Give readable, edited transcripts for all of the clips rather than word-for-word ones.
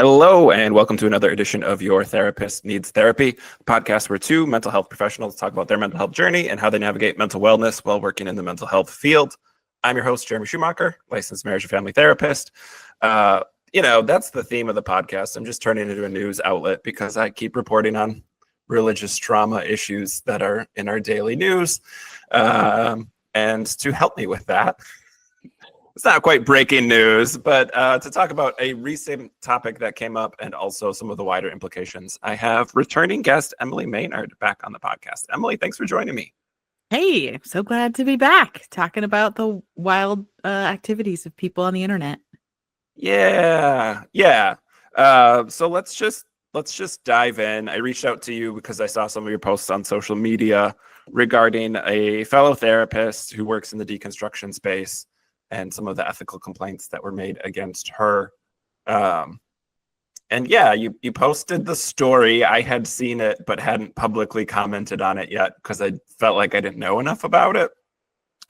Hello, and welcome to another edition of Your Therapist Needs Therapy, a podcast where two mental health professionals talk about their mental health journey and how they navigate mental wellness while working in the mental health field. I'm your host, Jeremy Schumacher, licensed marriage and family therapist. That's the theme of the podcast. I'm just turning it into a news outlet because I keep reporting on religious trauma issues that are in our daily news. And to help me with that, it's not quite breaking news, but to talk about a recent topic that came up and also some of the wider implications, I have returning guest Emily Maynard back on the podcast. Emily, thanks for joining me. Hey, I'm so glad to be back talking about the wild activities of people on the internet. Yeah. So let's just dive in. I reached out to you because I saw some of your posts on social media regarding a fellow therapist who works in the deconstruction space and some of the ethical complaints that were made against her. You posted the story. I had seen it, but hadn't publicly commented on it yet because I felt like I didn't know enough about it.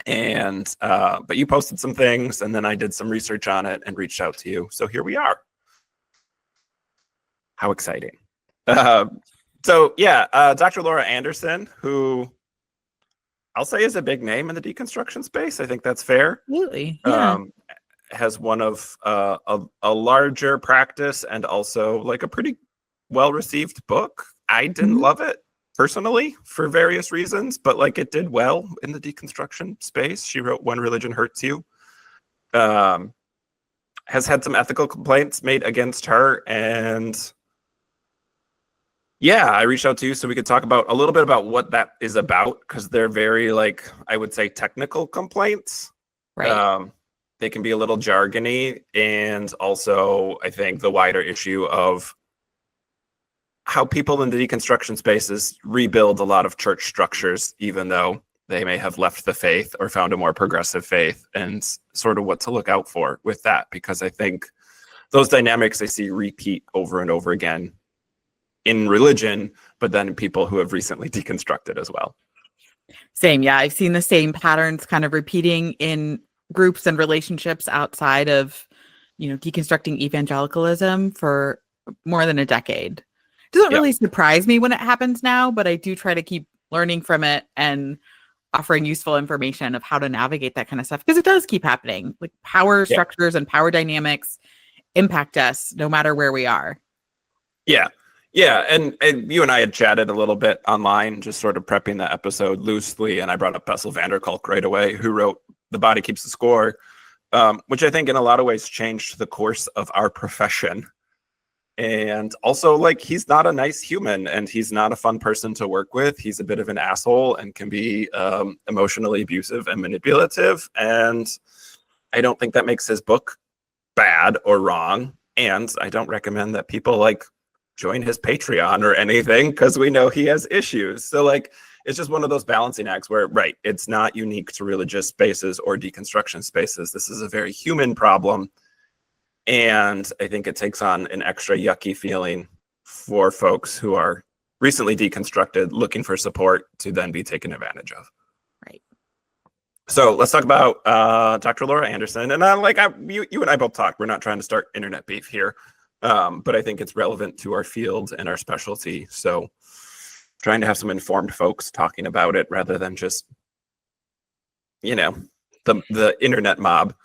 But you posted some things, and then I did some research on it and reached out to you. So here we are. How exciting. Dr. Laura Anderson, who I'll say is a big name in the deconstruction space. I think that's fair. Absolutely. Yeah. Has one of a larger practice and also like a pretty well-received book. I didn't love it personally for various reasons, but like it did well in the deconstruction space. She wrote When Religion Hurts You. Has had some ethical complaints made against her, and I reached out to you so we could talk about a little bit about what that is about, because they're very, I would say, technical complaints. Right. They can be a little jargony, and also I think the wider issue of how people in the deconstruction spaces rebuild a lot of church structures, even though they may have left the faith or found a more progressive faith, and sort of what to look out for with that, because I think those dynamics I see repeat over and over again in religion, but then people who have recently deconstructed as well. Same. Yeah. I've seen the same patterns kind of repeating in groups and relationships outside of, deconstructing evangelicalism for more than a decade. It doesn't really surprise me when it happens now, but I do try to keep learning from it and offering useful information of how to navigate that kind of stuff, because it does keep happening. Like power structures and power dynamics impact us no matter where we are. Yeah, and you and I had chatted a little bit online, just sort of prepping the episode loosely, and I brought up Bessel van der Kolk right away, who wrote The Body Keeps the Score, which I think in a lot of ways changed the course of our profession. And also, he's not a nice human, and he's not a fun person to work with. He's a bit of an asshole and can be emotionally abusive and manipulative, and I don't think that makes his book bad or wrong, and I don't recommend that people, join his Patreon or anything, because we know he has issues. So it's just one of those balancing acts where, right, it's not unique to religious spaces or deconstruction spaces. This is a very human problem. And I think it takes on an extra yucky feeling for folks who are recently deconstructed, looking for support to then be taken advantage of. Right. So let's talk about Dr. Laura Anderson. And you and I both talked. We're not trying to start internet beef here. But I think it's relevant to our field and our specialty. So trying to have some informed folks talking about it rather than just, the internet mob.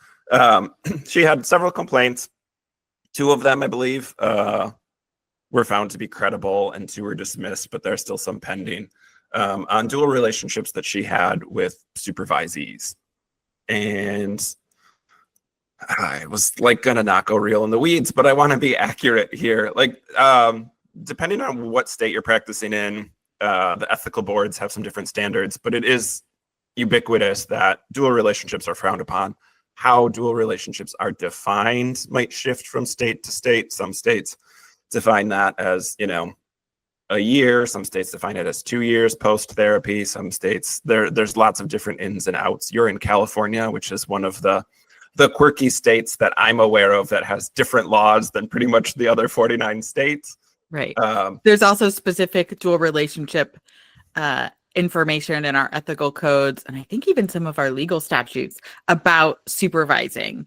She had several complaints. 2 of them, I believe, were found to be credible, and 2 were dismissed, but there's still some pending on dual relationships that she had with supervisees. And I was gonna not go real in the weeds, but I want to be accurate here. Depending on what state you're practicing in, the ethical boards have some different standards, but it is ubiquitous that dual relationships are frowned upon. How dual relationships are defined might shift from state to state. Some states define that as, a year. Some states define it as 2 years post-therapy. Some states, there's lots of different ins and outs. You're in California, which is one of the quirky states that I'm aware of that has different laws than pretty much the other 49 states. Right. There's also specific dual relationship information in our ethical codes, and I think even some of our legal statutes about supervising.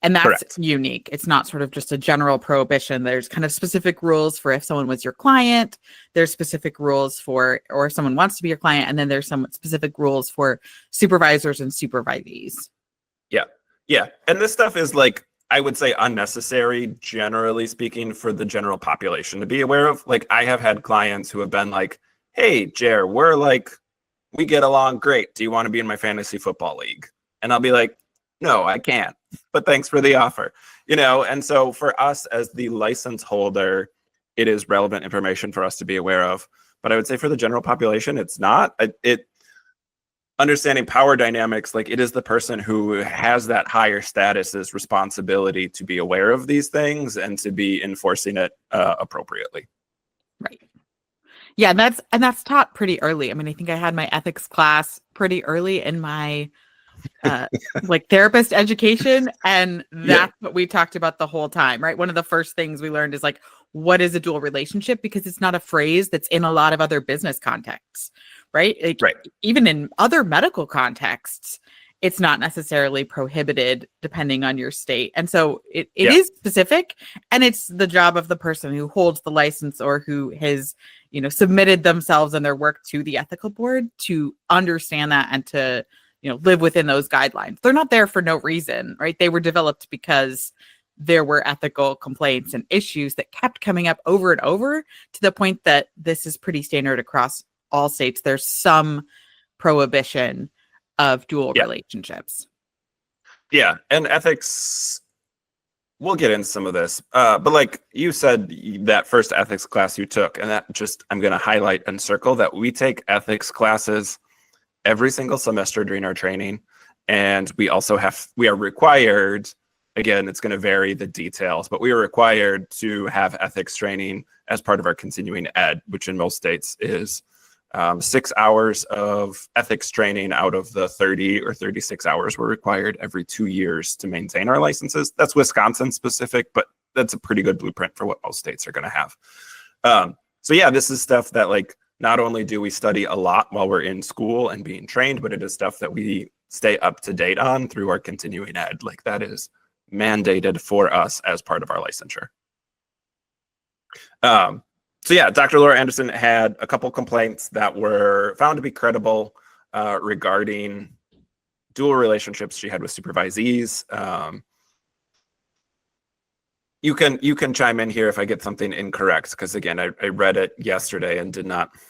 And that's Correct. unique. It's not sort of just a general prohibition. There's kind of specific rules for if someone was your client, there's specific rules for, or if someone wants to be your client, and then there's some specific rules for supervisors and supervisees. Yeah. Yeah. And this stuff is like, I would say unnecessary, generally speaking, for the general population to be aware of. Like, I have had clients who have been like, hey, Jer, we get along great. Do you want to be in my fantasy football league? And I'll be like, no, I can't, but thanks for the offer. And so for us as the license holder, it is relevant information for us to be aware of. But I would say for the general population, it's not. Understanding power dynamics, like, it is the person who has that higher status's responsibility to be aware of these things and to be enforcing it appropriately. Right. Yeah, and that's taught pretty early. I mean, I think I had my ethics class pretty early in my like therapist education, and that's what we talked about the whole time, right? One of the first things we learned is like, what is a dual relationship? Because it's not a phrase that's in a lot of other business contexts, right? Like, right. Even in other medical contexts, it's not necessarily prohibited depending on your state. And so it is specific, and it's the job of the person who holds the license or who has, submitted themselves and their work to the ethical board to understand that and to, live within those guidelines. They're not there for no reason, right? They were developed because there were ethical complaints and issues that kept coming up over and over, to the point that this is pretty standard across all states. There's some prohibition of dual relationships. Yeah. And ethics, we'll get into some of this. But like you said, that first ethics class you took, and that I'm going to highlight and circle that we take ethics classes every single semester during our training. And we are required, again, it's going to vary the details, but we are required to have ethics training as part of our continuing ed, which in most states is 6 hours of ethics training out of the 30 or 36 hours we're required every 2 years to maintain our licenses. That's Wisconsin specific, but that's a pretty good blueprint for what most states are going to have. So yeah, this is stuff that, like, not only do we study a lot while we're in school and being trained, but it is stuff that we stay up to date on through our continuing ed. Like, that is mandated for us as part of our licensure. So yeah, Dr. Laura Anderson had a couple complaints that were found to be credible regarding dual relationships she had with supervisees. You can chime in here if I get something incorrect, because again, I read it yesterday and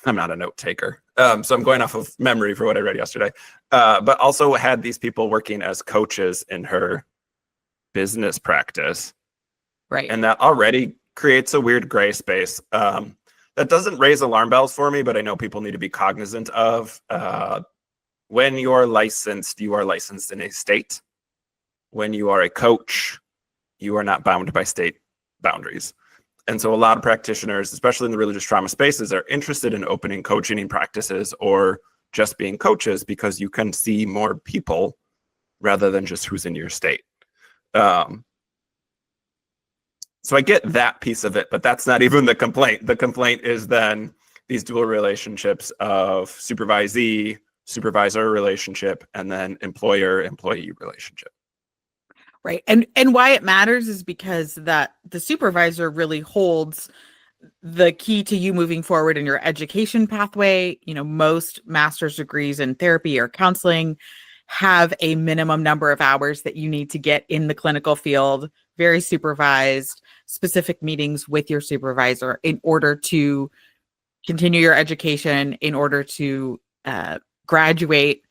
I'm not a note taker. So I'm going off of memory for what I read yesterday. But also had these people working as coaches in her business practice. Right. And that already creates a weird gray space. That doesn't raise alarm bells for me, but I know people need to be cognizant of when you're licensed, you are licensed in a state. When you are a coach, you are not bound by state boundaries. And so a lot of practitioners, especially in the religious trauma spaces, are interested in opening coaching practices or just being coaches because you can see more people rather than just who's in your state. So I get that piece of it, but that's not even the complaint. The complaint is then these dual relationships of supervisee, supervisor relationship, and then employer-employee relationship. Right. And why it matters is because that the supervisor really holds the key to you moving forward in your education pathway. Most master's degrees in therapy or counseling have a minimum number of hours that you need to get in the clinical field, very supervised, specific meetings with your supervisor in order to continue your education, in order to graduate,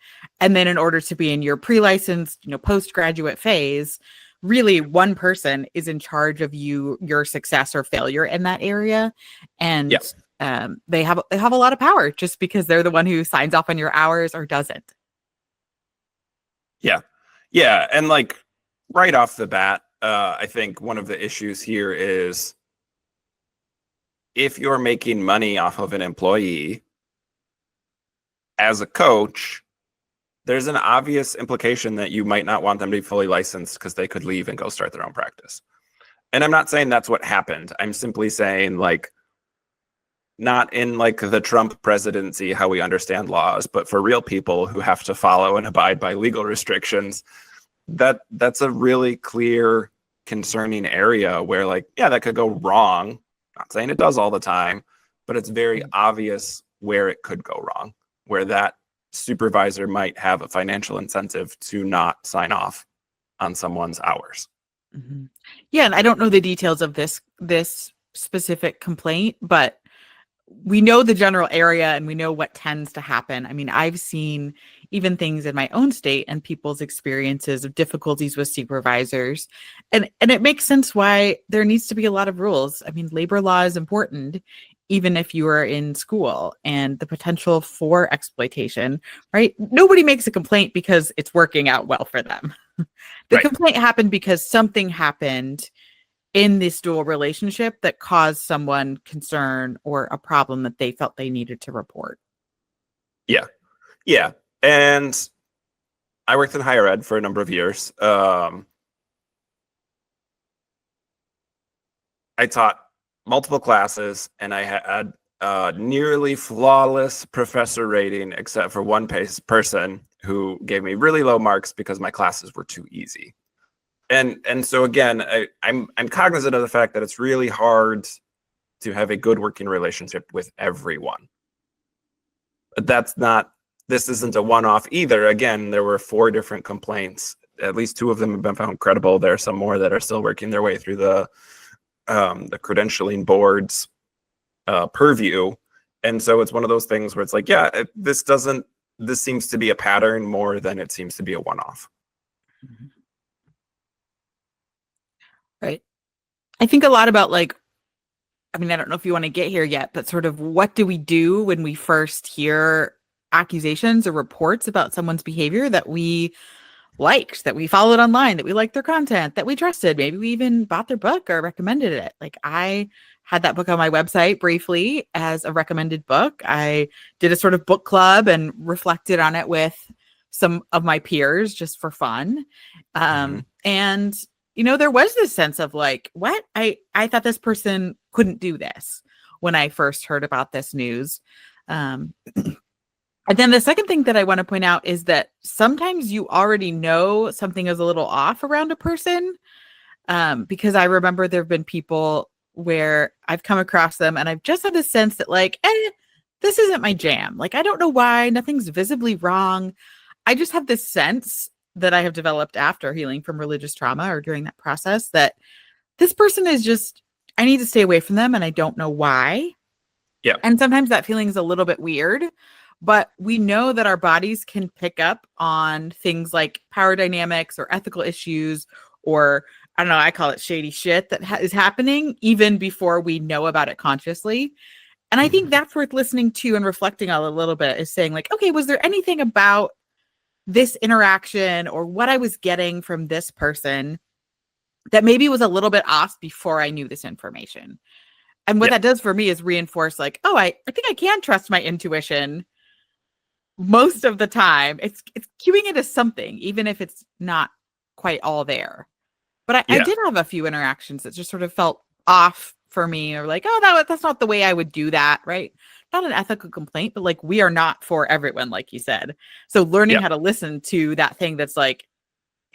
and then in order to be in your pre-licensed, postgraduate phase. Really, one person is in charge of your success or failure in that area, and they have a lot of power just because they're the one who signs off on your hours or doesn't. Yeah, and like right off the bat, I think one of the issues here is if you're making money off of an employee as a coach, there's an obvious implication that you might not want them to be fully licensed because they could leave and go start their own practice. And I'm not saying that's what happened. I'm simply saying, like, not in like the Trump presidency, how we understand laws, but for real people who have to follow and abide by legal restrictions, that's a really clear concerning area where, like, yeah, that could go wrong. Not saying it does all the time, but it's very obvious where it could go wrong, where that supervisor might have a financial incentive to not sign off on someone's hours. Mhm. Yeah, and I don't know the details of this specific complaint, but we know the general area and we know what tends to happen. I mean, I've seen even things in my own state and people's experiences of difficulties with supervisors. And it makes sense why there needs to be a lot of rules. I mean, labor law is important, even if you are in school, and the potential for exploitation, right? Nobody makes a complaint because it's working out well for them. The Right. complaint happened because something happened in this dual relationship that caused someone concern or a problem that they felt they needed to report. Yeah. And I worked in higher ed for a number of years. I taught multiple classes, and I had nearly flawless professor rating, except for one person who gave me really low marks because my classes were too easy. And so again, I'm cognizant of the fact that it's really hard to have a good working relationship with everyone. But this isn't a one-off either. Again, there were 4 different complaints. At least 2 of them have been found credible. There are some more that are still working their way through the credentialing board's purview. And so it's one of those things where it's like, yeah, this seems to be a pattern more than it seems to be a one-off. Right. I think a lot about, like, I mean, I don't know if you want to get here yet, but sort of what do we do when we first hear accusations or reports about someone's behavior that we liked, that we followed online, that we liked their content, that we trusted, maybe we even bought their book or recommended it. Like, I had that book on my website briefly as a recommended book. I did a sort of book club and reflected on it with some of my peers just for fun. And there was this sense of like, what? I thought this person couldn't do this when I first heard about this news. And then the second thing that I want to point out is that sometimes you already know something is a little off around a person, because I remember there have been people where I've come across them and I've just had this sense that, like, this isn't my jam. Like, I don't know why. Nothing's visibly wrong. I just have this sense that I have developed after healing from religious trauma or during that process that this person is just, I need to stay away from them and I don't know why. Yeah. And sometimes that feeling is a little bit weird, but we know that our bodies can pick up on things like power dynamics or ethical issues, or I don't know, I call it shady shit that is happening even before we know about it consciously. And I think that's worth listening to and reflecting on a little bit, is saying like, okay, was there anything about this interaction or what I was getting from this person that maybe was a little bit off before I knew this information? And what that does for me is reinforce like, oh, I think I can trust my intuition most of the time. It's cueing it as something, even if it's not quite all there. But I did have a few interactions that just sort of felt off for me, or like, oh, that's not the way I would do that, right? Not an ethical complaint, but like, we are not for everyone, like you said. So learning how to listen to that thing that's like,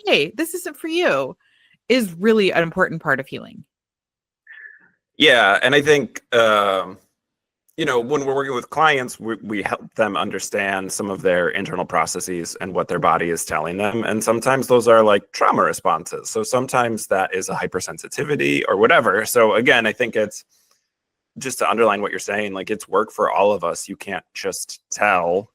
hey, this isn't for you, is really an important part of healing. Yeah. And I think, when we're working with clients, we help them understand some of their internal processes and what their body is telling them. And sometimes those are like trauma responses. So sometimes that is a hypersensitivity or whatever. So again, I think it's just to underline what you're saying, like, it's work for all of us. You can't just tell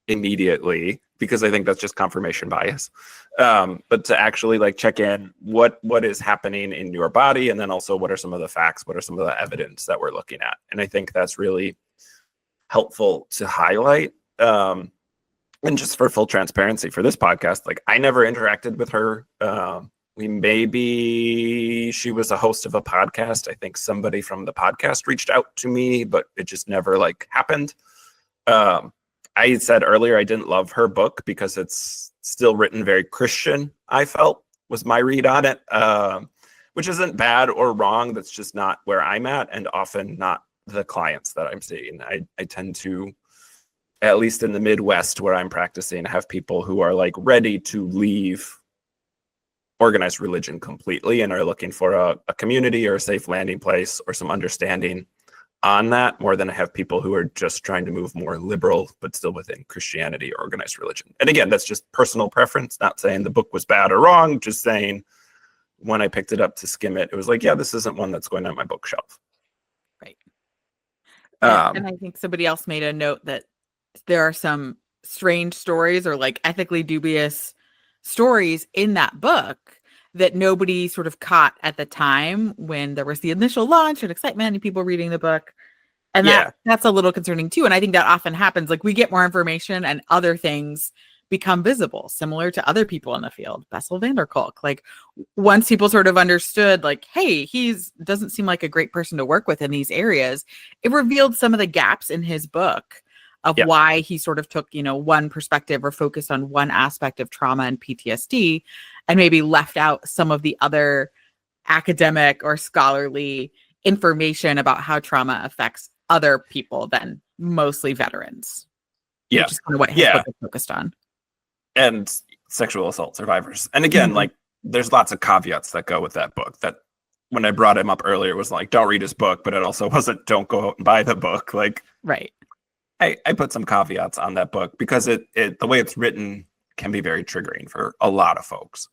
immediately, because I think that's just confirmation bias. But to actually like check in what is happening in your body, and then also what are some of the facts, what are some of the evidence that we're looking at. And I think that's really helpful to highlight. And just for full transparency for this podcast, like, I never interacted with her. She was a host of a podcast. I think somebody from the podcast reached out to me, but it just never like happened. I said earlier, I didn't love her book because it's still written very Christian, I felt, was my read on it, which isn't bad or wrong. That's just not where I'm at, and often not the clients that I'm seeing. I tend to, at least in the Midwest where I'm practicing, have people who are like ready to leave organized religion completely and are looking for a community or a safe landing place or some understanding on that, more than I have people who are just trying to move more liberal, but still within Christianity or organized religion. And again, that's just personal preference, not saying the book was bad or wrong, just saying when I picked it up to skim it, it was like, yeah, this isn't one that's going on my bookshelf. Right. And Um, I think somebody else made a note that there are some strange stories or like ethically dubious stories in that book that nobody sort of caught at the time when there was the initial launch and excitement and people reading the book. And yeah, that's a little concerning too. And I think that often happens. Like we get more information and other things become visible, similar to other people in the field. Bessel van der Kolk. Like once people sort of understood, like, hey, doesn't seem like a great person to work with in these areas, it revealed some of the gaps in his book of yeah, why he sort of took, one perspective or focused on one aspect of trauma and PTSD and maybe left out some of the other academic or scholarly information about how trauma affects other people than mostly veterans, yeah, which is kind of what his yeah. book is focused on. And sexual assault survivors. And again, like there's lots of caveats that go with that book that when I brought him up earlier was like, don't read his book, but it also wasn't, don't go out and buy the book. Like, right. I put some caveats on that book because it the way it's written can be very triggering for a lot of folks.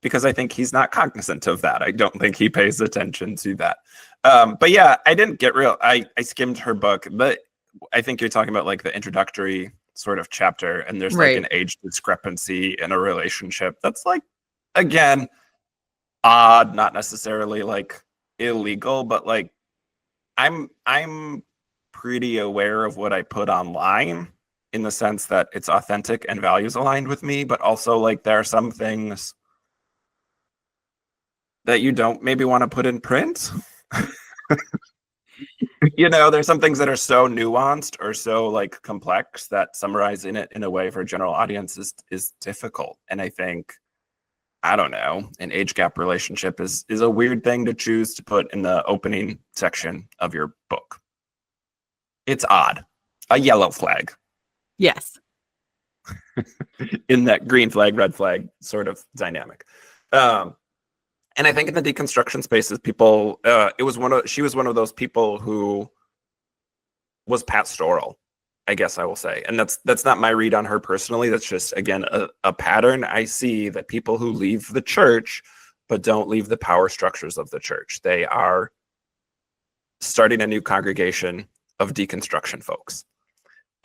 Because I think he's not cognizant of that. I don't think he pays attention to that. But yeah, I didn't get I skimmed her book, but I think you're talking about like the introductory sort of chapter, and there's like an age discrepancy in a relationship that's like, again, odd, not necessarily like illegal, but like I'm pretty aware of what I put online in the sense that it's authentic and values aligned with me, but also like there are some things that you don't maybe want to put in print. There's some things that are so nuanced or so like complex that summarizing it in a way for a general audience is difficult. And I think, I don't know, an age gap relationship is a weird thing to choose to put in the opening section of your book. It's odd. A yellow flag. Yes. In that green flag, red flag sort of dynamic. And I think in the deconstruction spaces, people, she was one of those people who was pastoral, I guess I will say. And that's not my read on her personally. That's just, again, a pattern I see that people who leave the church, but don't leave the power structures of the church. They are starting a new congregation of deconstruction folks.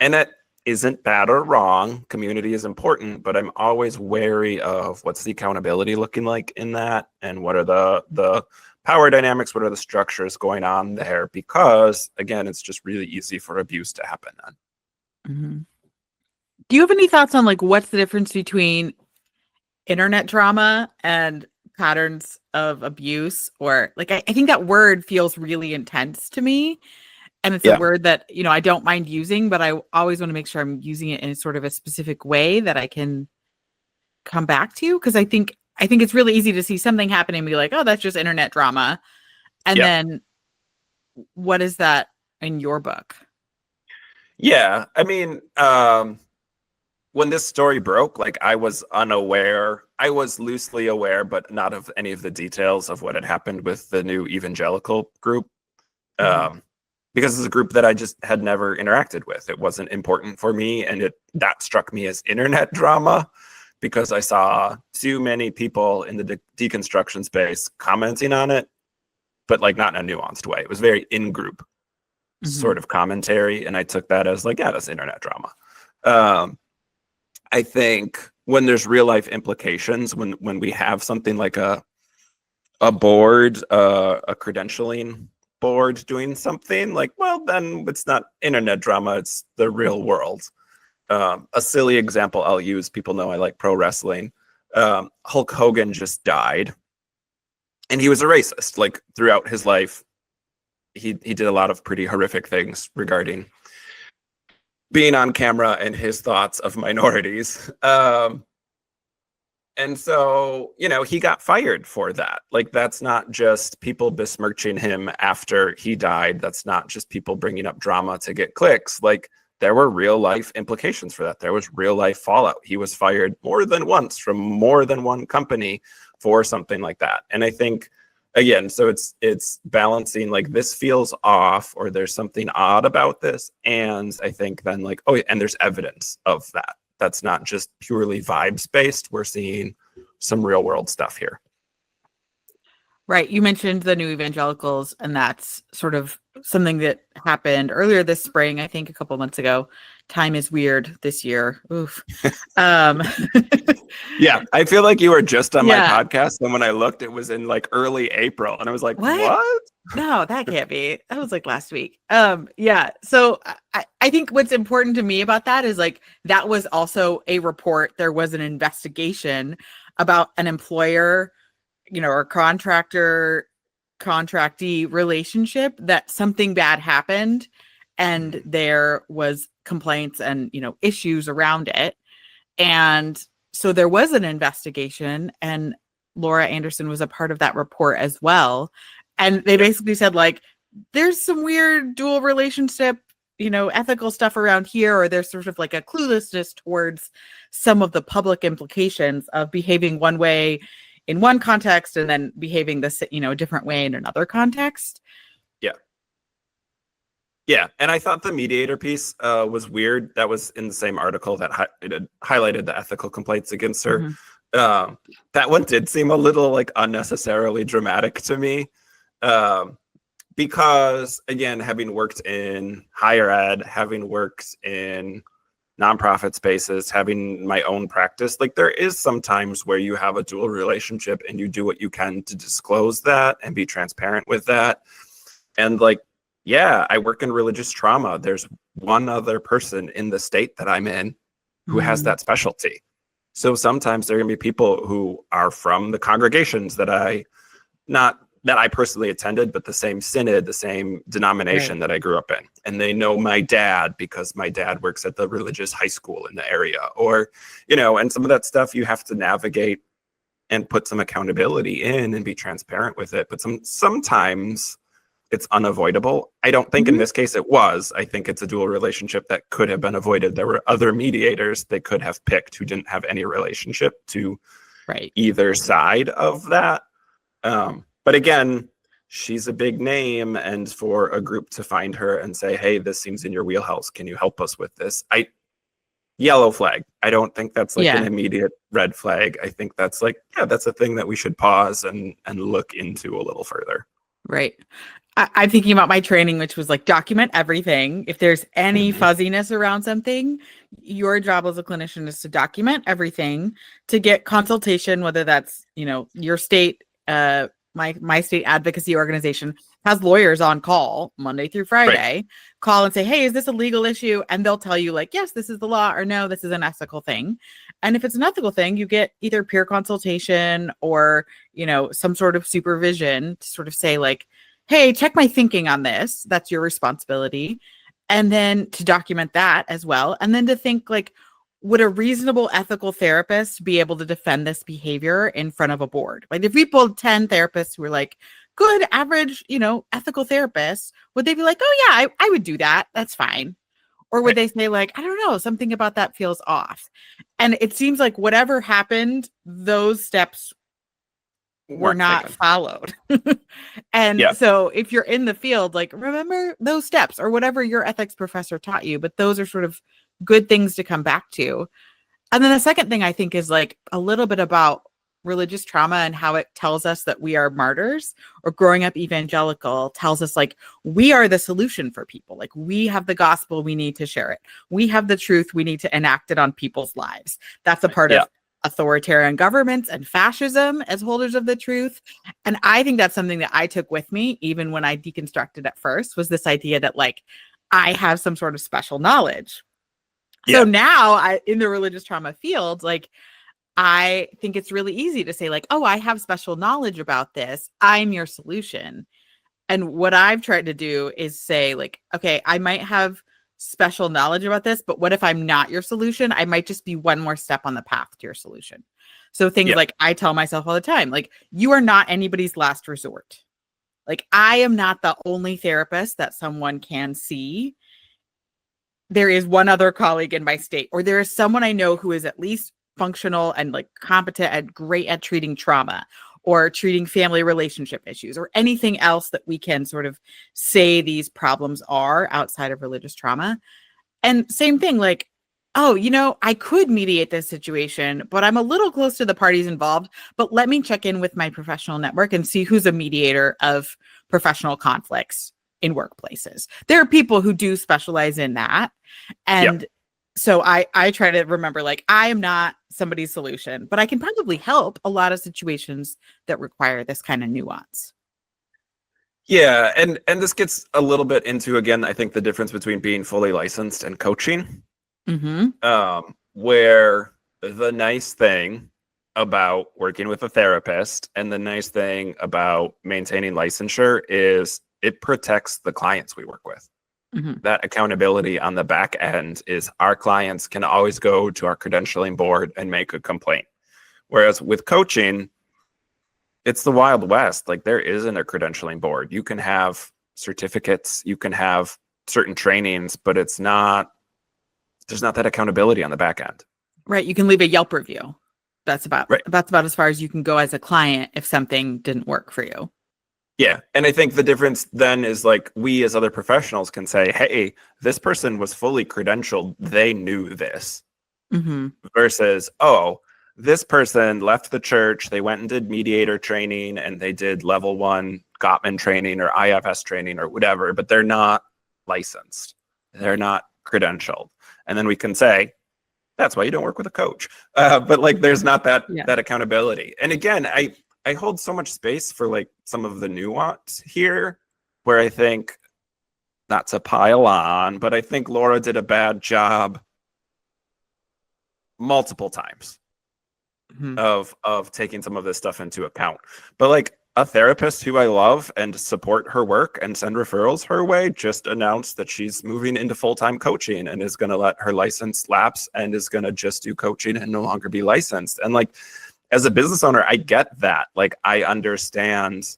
And that isn't bad or wrong. Community is important, but I'm always wary of what's the accountability looking like in that, and what are the power dynamics, what are the structures going on there, because again, it's just really easy for abuse to happen then. Do you have any thoughts on like what's the difference between internet drama and patterns of abuse? Or like I think that word feels really intense to me. And it's a word that, I don't mind using, but I always want to make sure I'm using it in sort of a specific way that I can come back to. Because I think it's really easy to see something happening and be like, oh, that's just internet drama. And then what is that in your book? Yeah. I mean, when this story broke, like I was unaware. I was loosely aware, but not of any of the details of what had happened with the new evangelical group. Because it's a group that I just had never interacted with. It wasn't important for me, and that struck me as internet drama because I saw too many people in the deconstruction space commenting on it, but like not in a nuanced way. It was very in-group sort of commentary, and I took that as like, yeah, that's internet drama. I think when there's real life implications, when we have something like a board, a credentialing board doing something, like, well, then it's not internet drama, it's the real world. A silly example I'll use, people know I like pro wrestling. Hulk Hogan just died, and he was a racist. Like throughout his life, he did a lot of pretty horrific things regarding being on camera and his thoughts of minorities. And so, he got fired for that. Like, that's not just people besmirching him after he died. That's not just people bringing up drama to get clicks. Like, there were real life implications for that. There was real life fallout. He was fired more than once from more than one company for something like that. And I think, again, so it's balancing like this feels off or there's something odd about this. And I think then like, oh, and there's evidence of that. That's not just purely vibes based. We're seeing some real world stuff here. Right. You mentioned the new evangelicals, and that's sort of something that happened earlier this spring, I think a couple months ago. Time is weird this year. Oof. Yeah, I feel like you were just on my Yeah. podcast, and when I looked, it was in like early April, and I was like, what? No, that can't be. That was like last week. Yeah. So I think what's important to me about that is like that was also a report. There was an investigation about an employer, or contractor contractee relationship, that something bad happened and there was complaints and, issues around it. And so there was an investigation, and Laura Anderson was a part of that report as well. And they basically said, like, there's some weird dual relationship, ethical stuff around here, or there's sort of like a cluelessness towards some of the public implications of behaving one way in one context and then behaving this, a different way in another context. Yeah. Yeah. And I thought the mediator piece was weird. That was in the same article that highlighted the ethical complaints against her. Mm-hmm. That one did seem a little like unnecessarily dramatic to me. Because again, having worked in higher ed, having worked in nonprofit spaces, having my own practice, like there is sometimes where you have a dual relationship and you do what you can to disclose that and be transparent with that. And like, yeah, I work in religious trauma. There's one other person in the state that I'm in who has that specialty. So sometimes there are going to be people who are from the congregations that I personally attended, but the same synod, the same denomination that I grew up in. And they know my dad because my dad works at the religious high school in the area, or, and some of that stuff you have to navigate and put some accountability in and be transparent with it. But sometimes it's unavoidable. I don't think in this case it was. I think it's a dual relationship that could have been avoided. There were other mediators they could have picked who didn't have any relationship to either side of that. But again, she's a big name, and for a group to find her and say, hey, this seems in your wheelhouse, can you help us with this? Yellow flag. I don't think that's like an immediate red flag. I think that's like, that's a thing that we should pause and look into a little further. Right. I'm thinking about my training, which was like document everything. If there's any fuzziness around something, your job as a clinician is to document everything, to get consultation, whether that's, your state, my state advocacy organization has lawyers on call Monday through Friday, call and say, hey, is this a legal issue? And they'll tell you like, yes, this is the law, or no, this is an ethical thing. And if it's an ethical thing, you get either peer consultation or, some sort of supervision to sort of say like, hey, check my thinking on this. That's your responsibility. And then to document that as well. And then to think like, would a reasonable ethical therapist be able to defend this behavior in front of a board? Like if we pulled 10 therapists who were like good, average, ethical therapists, would they be like, oh yeah, I would do that. That's fine. Or would they say like, I don't know, something about that feels off. And it seems like whatever happened, those steps were not followed. And so if you're in the field, like remember those steps or whatever your ethics professor taught you, but those are sort of good things to come back to. And then the second thing I think is like a little bit about religious trauma and how it tells us that we are martyrs, or growing up evangelical tells us like we are the solution for people. Like we have the gospel, we need to share it. We have the truth, we need to enact it on people's lives. That's a part of authoritarian governments and fascism as holders of the truth. And I think that's something that I took with me, even when I deconstructed at first, was this idea that like I have some sort of special knowledge. So now in the religious trauma field, like I think it's really easy to say like, oh, I have special knowledge about this. I'm your solution. And what I've tried to do is say like, okay, I might have special knowledge about this, but what if I'm not your solution? I might just be one more step on the path to your solution. So things like I tell myself all the time, like you are not anybody's last resort. Like I am not the only therapist that someone can see. there is one other colleague in my state, or there is someone I know who is at least functional and like competent and great at treating trauma or treating family relationship issues or anything else that we can sort of say these problems are outside of religious trauma. And same thing, like, oh, I could mediate this situation, but I'm a little close to the parties involved. But let me check in with my professional network and see who's a mediator of professional conflicts in workplaces. There are people who do specialize in that. And so I try to remember, like, I am not somebody's solution, but I can probably help a lot of situations that require this kind of nuance. Yeah, and this gets a little bit into, again, I think the difference between being fully licensed and coaching. Where the nice thing about working with a therapist and the nice thing about maintaining licensure is it protects the clients we work with. That accountability on the back end is our clients can always go to our credentialing board and make a complaint. Whereas with coaching, it's the Wild West. Like, there isn't a credentialing board. You can have certificates, you can have certain trainings, but there's not that accountability on the back end. Right. You can leave a Yelp review. That's about as far as you can go as a client if something didn't work for you. Yeah. And I think the difference then is, like, we as other professionals can say, hey, this person was fully credentialed. They knew this. Versus, oh, this person left the church. They went and did mediator training and they did level 1 Gottman training or IFS training or whatever, but they're not licensed. They're not credentialed. And then we can say, that's why you don't work with a coach. But like, there's not that accountability. And again, I hold so much space for like some of the nuance here, where I think, not to pile on, but I think Laura did a bad job multiple times of taking some of this stuff into account. But like, a therapist who I love and support her work and send referrals her way just announced that she's moving into full-time coaching and is going to let her license lapse and is going to just do coaching and no longer be licensed. And like, as a business owner, I get that. Like, I understand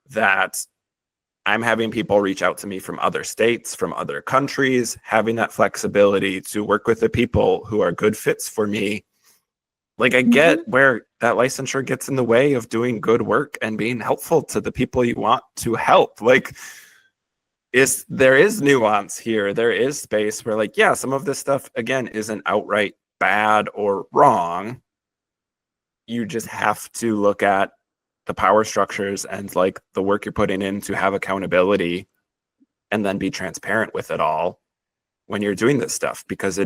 that I'm having people reach out to me from other states, from other countries, having that flexibility to work with the people who are good fits for me. Like, I get where that licensure gets in the way of doing good work and being helpful to the people you want to help. Like, there is nuance here. There is space where, like, yeah, some of this stuff, again, isn't outright bad or wrong. You just have to look at the power structures and like the work you're putting in to have accountability, and then be transparent with it all when you're doing this stuff, because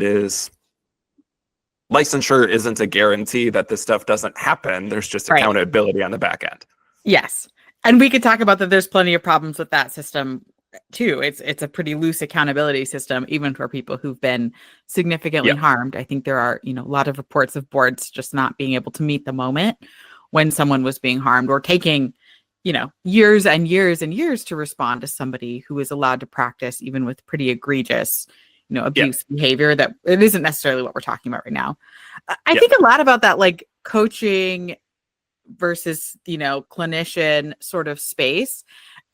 licensure isn't a guarantee that this stuff doesn't happen. There's just accountability on the back end. Yes. And we could talk about that. There's plenty of problems with that system too. It's a pretty loose accountability system, even for people who've been significantly harmed. I think there are, a lot of reports of boards just not being able to meet the moment when someone was being harmed, or taking, years and years and years to respond to somebody who is allowed to practice, even with pretty egregious abuse behavior. That it isn't necessarily what we're talking about right now. I think a lot about that, like, coaching versus, clinician sort of space.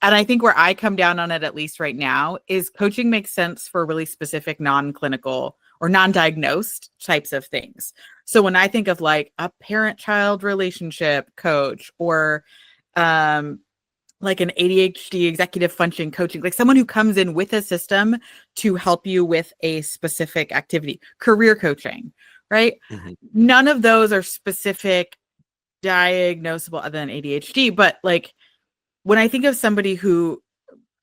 And I think where I come down on it, at least right now, is coaching makes sense for really specific non-clinical or non-diagnosed types of things. So when I think of like a parent-child relationship coach, or like an ADHD executive function coaching, like someone who comes in with a system to help you with a specific activity, career coaching, right? None of those are specific diagnosable other than ADHD. But like, when I think of somebody who,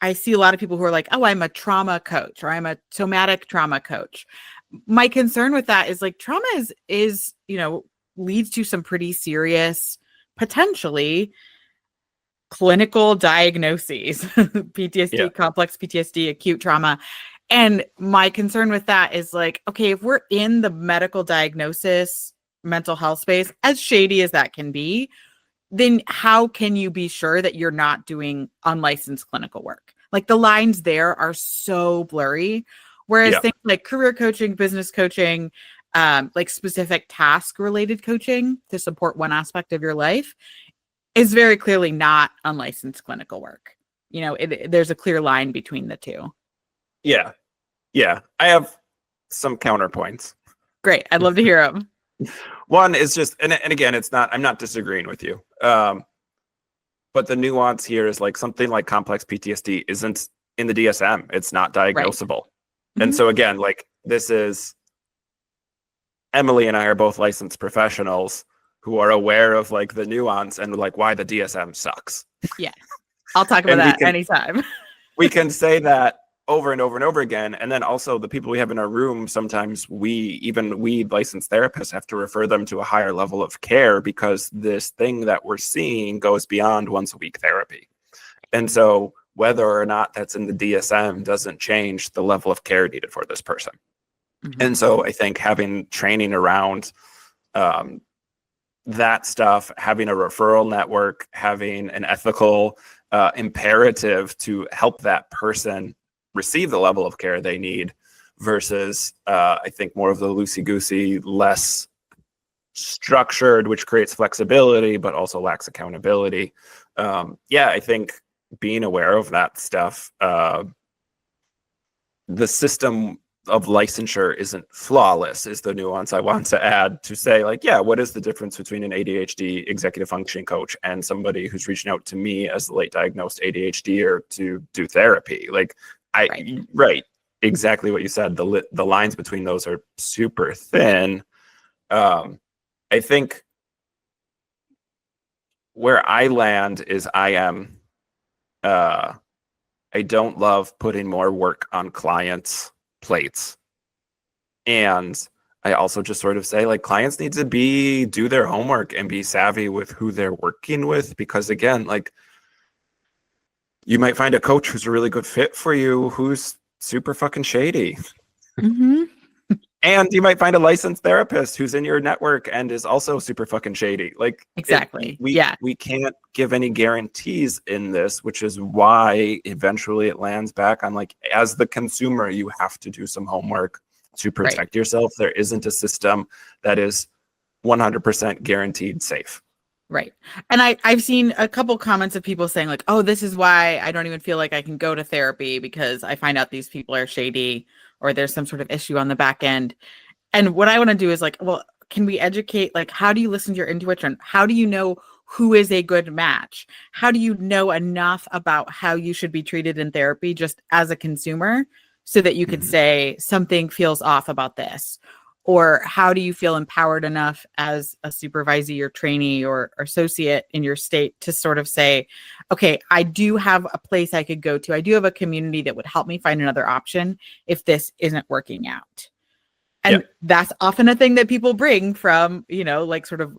I see a lot of people who are like, oh, I'm a trauma coach, or I'm a somatic trauma coach. My concern with that is, like, trauma is leads to some pretty serious, potentially clinical diagnoses, PTSD, complex PTSD, acute trauma. And my concern with that is, like, okay, if we're in the medical diagnosis, mental health space, as shady as that can be, then how can you be sure that you're not doing unlicensed clinical work? Like, the lines there are so blurry. Whereas things like career coaching, business coaching, like specific task related coaching to support one aspect of your life is very clearly not unlicensed clinical work. There's a clear line between the two. Yeah. Yeah, I have some counterpoints. Great. I'd love to hear them. One is just, and again, it's not, I'm not disagreeing with you. But the nuance here is like something like complex PTSD isn't in the DSM. It's not diagnosable. Right. And so again, like this is, Emily and I are both licensed professionals who are aware of like the nuance and like why the DSM sucks. Yeah. I'll talk about that anytime. We can say that over and over and over again. And then also the people we have in our room, sometimes we licensed therapists have to refer them to a higher level of care because this thing that we're seeing goes beyond once a week therapy. And so whether or not that's in the DSM doesn't change the level of care needed for this person. Mm-hmm. And so I think having training around that stuff, having a referral network, having an ethical imperative to help that person receive the level of care they need versus I think more of the loosey-goosey, less structured, which creates flexibility, but also lacks accountability. I think being aware of that stuff, the system of licensure isn't flawless is the nuance I want to add to say like, yeah, what is the difference between an ADHD executive functioning coach and somebody who's reaching out to me as a late diagnosed ADHD to do therapy? Like right. Exactly what you said. The lines between those are super thin. I think where I land is I don't love putting more work on clients' plates. And I also just sort of say like clients need to do their homework and be savvy with who they're working with, because again, like you might find a coach who's a really good fit for you who's super fucking shady. Mm-hmm. And you might find a licensed therapist who's in your network and is also super fucking shady. Like exactly. We can't give any guarantees in this, which is why eventually it lands back on like, as the consumer, you have to do some homework to protect yourself. There isn't a system that is 100% guaranteed safe. Right. And I've seen a couple comments of people saying like, oh, this is why I don't even feel like I can go to therapy because I find out these people are shady or there's some sort of issue on the back end. And what I want to do is like, well, can we educate, like, how do you listen to your intuition? How do you know who is a good match? How do you know enough about how you should be treated in therapy just as a consumer so that you could say something feels off about this? Or how do you feel empowered enough as a supervisee or trainee or associate in your state to sort of say, okay, I do have a place I could go to. I do have a community that would help me find another option if this isn't working out. And that's often a thing that people bring from, like sort of,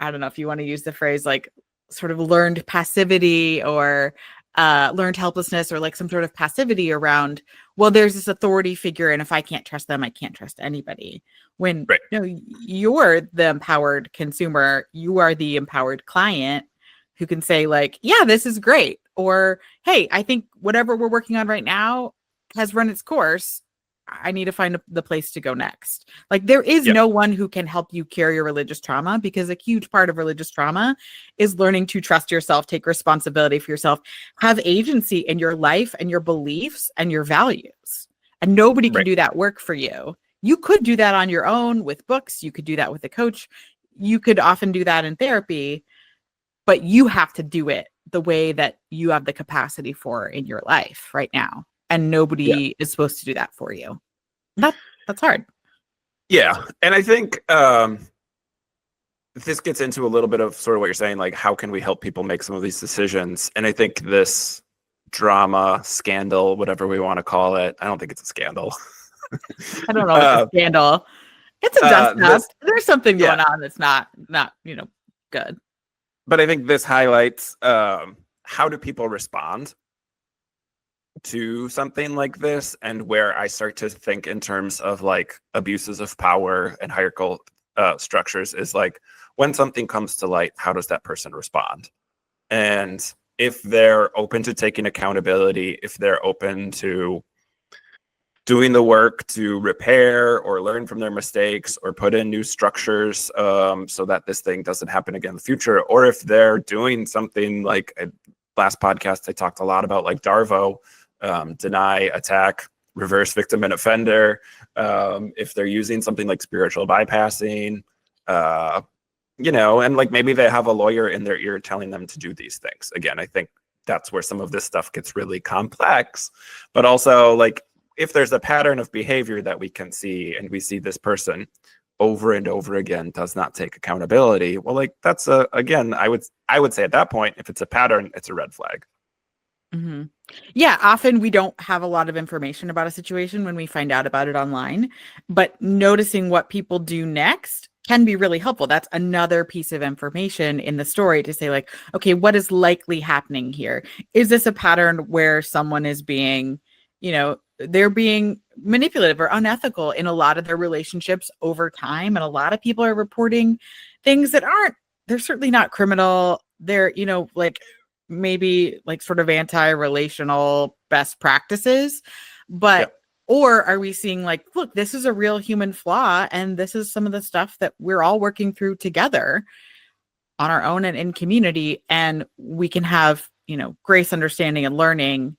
I don't know if you want to use the phrase like sort of learned passivity or learned helplessness or like some sort of passivity around, well, there's this authority figure. And if I can't trust them, I can't trust anybody. When you're the empowered consumer, you are the empowered client who can say like, yeah, this is great. Or, hey, I think whatever we're working on right now has run its course. I need to find the place to go next. Like there is no one who can help you cure your religious trauma, because a huge part of religious trauma is learning to trust yourself, take responsibility for yourself, have agency in your life and your beliefs and your values. And nobody can do that work for you. You could do that on your own with books. You could do that with a coach. You could often do that in therapy, but you have to do it the way that you have the capacity for in your life right now. And nobody is supposed to do that for you. That's hard. Yeah. And I think this gets into a little bit of sort of what you're saying, like, how can we help people make some of these decisions? And I think this drama, scandal, whatever we want to call it, I don't think it's a scandal. I don't know. It's a scandal. It's a dust up. There's something going on that's not good. But I think this highlights how do people respond to something like this, and where I start to think in terms of like abuses of power and hierarchical structures is like, when something comes to light, how does that person respond? And if they're open to taking accountability, if they're open to doing the work to repair or learn from their mistakes or put in new structures so that this thing doesn't happen again in the future, or if they're doing something like last podcast, I talked a lot about like DARVO, deny, attack, reverse victim and offender, if they're using something like spiritual bypassing, and like maybe they have a lawyer in their ear telling them to do these things. Again, I think that's where some of this stuff gets really complex, but also like if there's a pattern of behavior that we can see and we see this person over and over again does not take accountability, well, like that's again, I would say at that point, if it's a pattern, it's a red flag. Mm-hmm. Yeah, often we don't have a lot of information about a situation when we find out about it online, but noticing what people do next can be really helpful. That's another piece of information in the story to say like, okay, what is likely happening here? Is this a pattern where someone is being, they're being manipulative or unethical in a lot of their relationships over time? And a lot of people are reporting things that they're certainly not criminal. They're, like maybe like sort of anti-relational best practices, but or are we seeing like, look, this is a real human flaw and this is some of the stuff that we're all working through together on our own and in community, and we can have grace, understanding, and learning.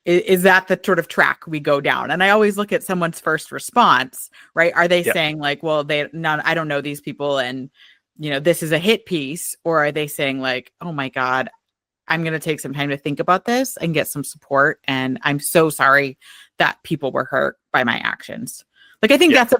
Is that the sort of track we go down? And I always look at someone's first response, right? Are they saying like, well, I don't know these people and this is a hit piece, or are they saying like, oh my God, I'm going to take some time to think about this and get some support. And I'm so sorry that people were hurt by my actions. Like, I think that's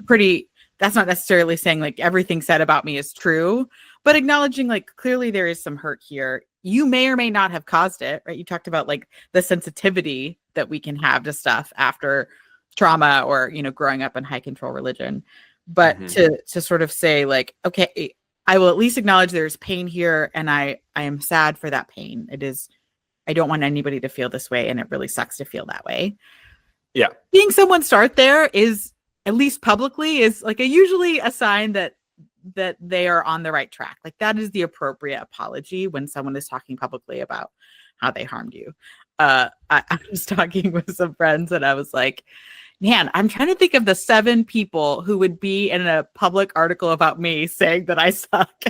not necessarily saying like everything said about me is true, but acknowledging like clearly there is some hurt here. You may or may not have caused it, right? You talked about like the sensitivity that we can have to stuff after trauma or, growing up in high control religion. But to sort of say like, okay, I will at least acknowledge there's pain here, and I am sad for that pain. I don't want anybody to feel this way, and it really sucks to feel that way. Yeah. Seeing someone start there is, at least publicly, is like usually a sign that they are on the right track. Like that is the appropriate apology when someone is talking publicly about how they harmed you. I was talking with some friends and I was like, man, I'm trying to think of the 7 people who would be in a public article about me saying that I suck.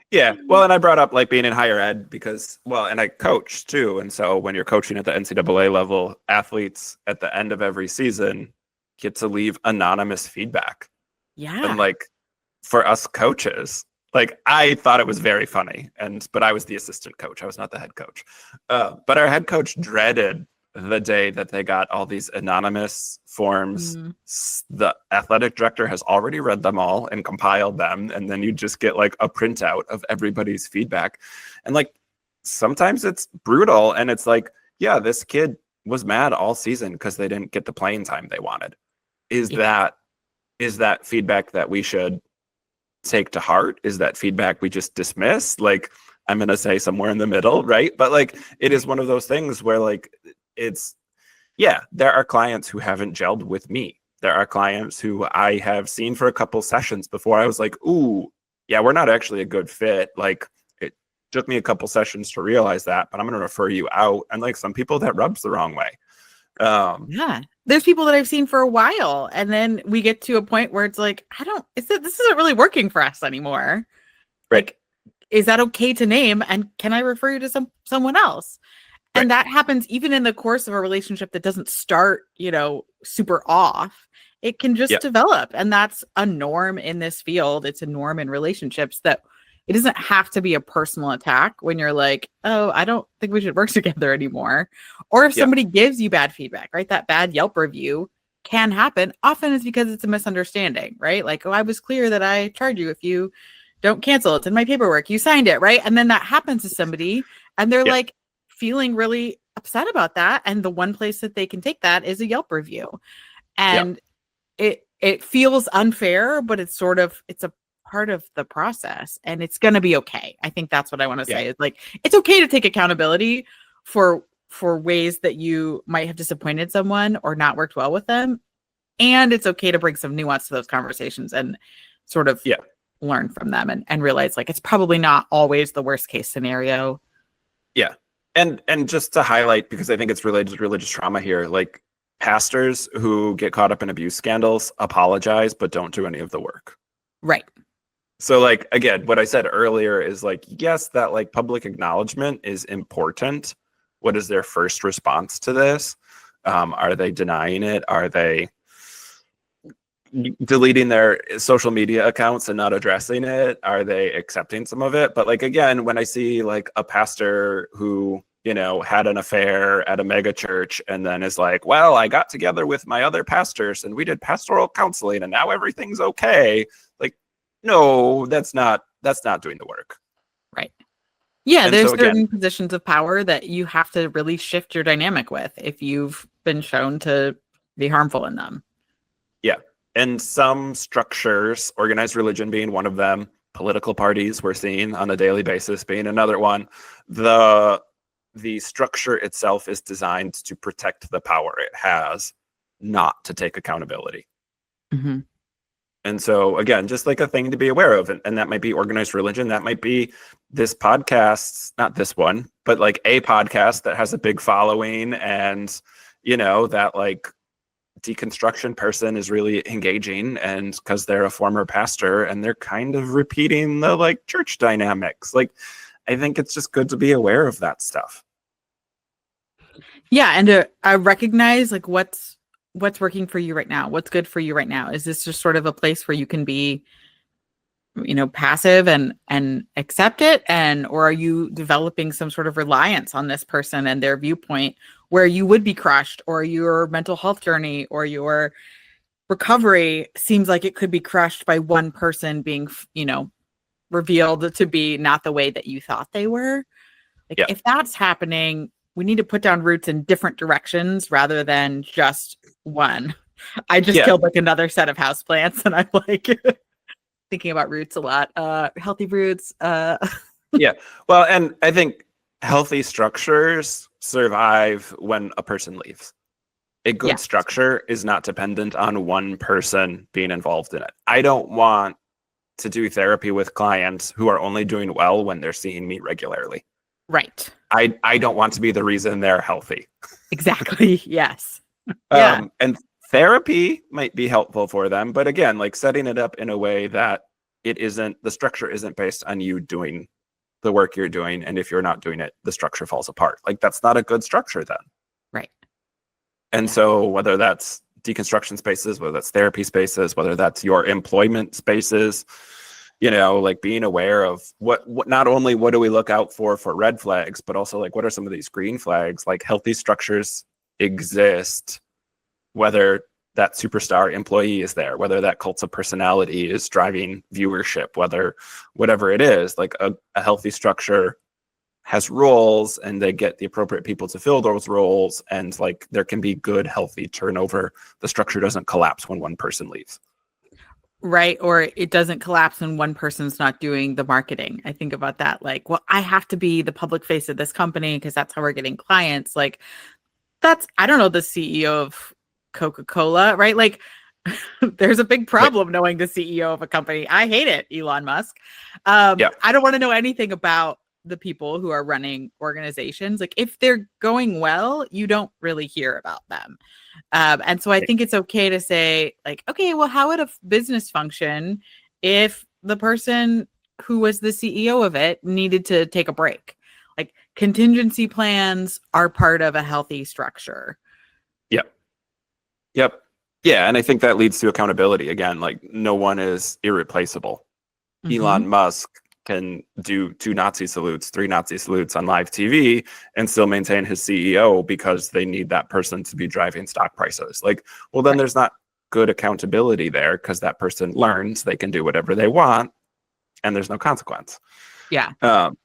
Yeah. Well, and I brought up like being in higher ed because, and I coach too. And so when you're coaching at the NCAA level, athletes at the end of every season get to leave anonymous feedback. Yeah. And like for us coaches, like I thought it was very funny. But I was the assistant coach. I was not the head coach. But our head coach dreaded the day that they got all these anonymous forms. The athletic director has already read them all and compiled them. And then you just get like a printout of everybody's feedback. And like, sometimes it's brutal. And it's like, yeah, this kid was mad all season because they didn't get the playing time they wanted. Is that feedback that we should take to heart? Is that feedback we just dismiss? Like, I'm going to say somewhere in the middle, right? But like, it is one of those things where like, there are clients who haven't gelled with me. There are clients who I have seen for a couple sessions before I was like, ooh, yeah, we're not actually a good fit. Like it took me a couple sessions to realize that, but I'm going to refer you out. And like some people that rubs the wrong way. There's people that I've seen for a while. And then we get to a point where it's like, this isn't really working for us anymore. Right. Like, is that okay to name? And can I refer you to someone else? And that happens even in the course of a relationship that doesn't start, super off. It can just develop. And that's a norm in this field. It's a norm in relationships that it doesn't have to be a personal attack when you're like, oh, I don't think we should work together anymore. Or if somebody gives you bad feedback, right? That bad Yelp review can happen. Often it's because it's a misunderstanding, right? Like, oh, I was clear that I charge you if you don't cancel. It's in my paperwork. You signed it, right? And then that happens to somebody and they're like, feeling really upset about that. And the one place that they can take that is a Yelp review. And it feels unfair, but it's a part of the process and it's going to be okay. I think that's what I want to say is like, it's okay to take accountability for ways that you might have disappointed someone or not worked well with them. And it's okay to bring some nuance to those conversations and sort of learn from them and realize like, it's probably not always the worst case scenario. Yeah. And just to highlight, because I think it's related to religious trauma here, like pastors who get caught up in abuse scandals apologize, but don't do any of the work. Right. So like, again, what I said earlier is like, yes, that like public acknowledgement is important. What is their first response to this? Are they denying it? Are they deleting their social media accounts and not addressing it? Are they accepting some of it? But like, again, when I see like a pastor who, you know, had an affair at a mega church and then is like, well, I got together with my other pastors and we did pastoral counseling and now everything's okay. Like, no, that's not doing the work. Right. Yeah, And there's so again, certain positions of power that you have to really shift your dynamic with if you've been shown to be harmful in them. yeah. And some structures, organized religion being one of them, political parties we're seeing on a daily basis being another one, the structure itself is designed to protect the power it has, not to take accountability. Mm-hmm. And so, again, just like a thing to be aware of. And that might be organized religion. That might be this podcast, not this one, but like a podcast that has a big following and, you know, that like deconstruction person is really engaging and because they're a former pastor and they're kind of repeating the like church dynamics. Like, I think it's just good to be aware of that stuff. Yeah, and I recognize like what's working for you right now, what's good for you right now. Is this just sort of a place where you can be, you know, passive and accept it, and or are you developing some sort of reliance on this person and their viewpoint where you would be crushed, or your mental health journey or your recovery seems like it could be crushed by one person being, you know, revealed to be not the way that you thought they were. Like, if that's happening, we need to put down roots in different directions rather than just one. I just killed like another set of houseplants and I'm like thinking about roots a lot. Healthy roots. Yeah. Well, and I think healthy structures survive when a person leaves. A good structure is not dependent on one person being involved in it. I don't want to do therapy with clients who are only doing well when they're seeing me regularly. Right. I don't want to be the reason they're healthy. Exactly. Yes. Yeah. And therapy might be helpful for them, but again, like setting it up in a way that the structure isn't based on you doing the work you're doing, and if you're not doing it, the structure falls apart. Like, that's not a good structure then. Right. And so whether that's deconstruction spaces, whether that's therapy spaces, whether that's your employment spaces, you know, like being aware of what not only what do we look out for red flags, but also like what are some of these green flags. Like, healthy structures exist, whether that superstar employee is there, whether that cult of personality is driving viewership, whatever it is. Like a healthy structure has roles and they get the appropriate people to fill those roles, and like there can be good healthy turnover. The structure doesn't collapse when one person leaves. Right. Or it doesn't collapse when one person's not doing the marketing. I think about that. Like, well, I have to be the public face of this company because that's how we're getting clients. Like, I don't know, the CEO of Coca-Cola, right? Like, there's a big problem knowing the CEO of a company. I hate it, Elon Musk. I don't want to know anything about the people who are running organizations. Like, if they're going well, you don't really hear about them. And so I think it's okay to say, like, okay, well, how would a business function if the person who was the CEO of it needed to take a break? Like, contingency plans are part of a healthy structure. Yep. Yeah. And I think that leads to accountability. Again, like, no one is irreplaceable. Mm-hmm. Elon Musk can do 2 Nazi salutes, 3 Nazi salutes on live TV and still maintain his CEO because they need that person to be driving stock prices. Like, well, then there's not good accountability there because that person learns they can do whatever they want and there's no consequence. Yeah. And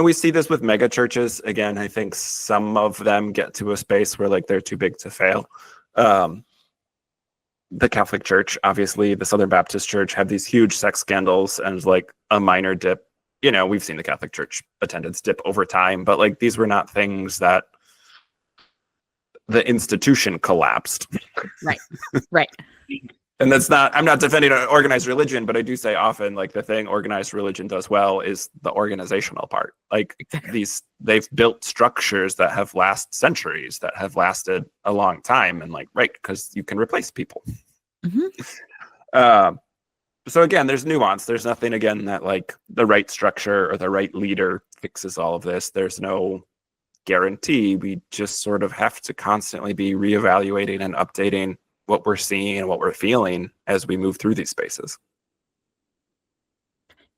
we see this with mega churches. Again, I think some of them get to a space where like they're too big to fail. The Catholic Church, obviously, the Southern Baptist Church had these huge sex scandals and like a minor dip. You know, we've seen the Catholic Church attendance dip over time, but like these were not things that the institution collapsed. Right. Right. And that's not, I'm not defending organized religion, but I do say often like the thing organized religion does well is the organizational part. Like they've built structures that have lasted centuries, that have lasted a long time. And like, right, because you can replace people. Mm-hmm. So again, there's nuance. There's nothing, again, that like the right structure or the right leader fixes all of this. There's no guarantee. We just sort of have to constantly be reevaluating and updating what we're seeing and what we're feeling as we move through these spaces.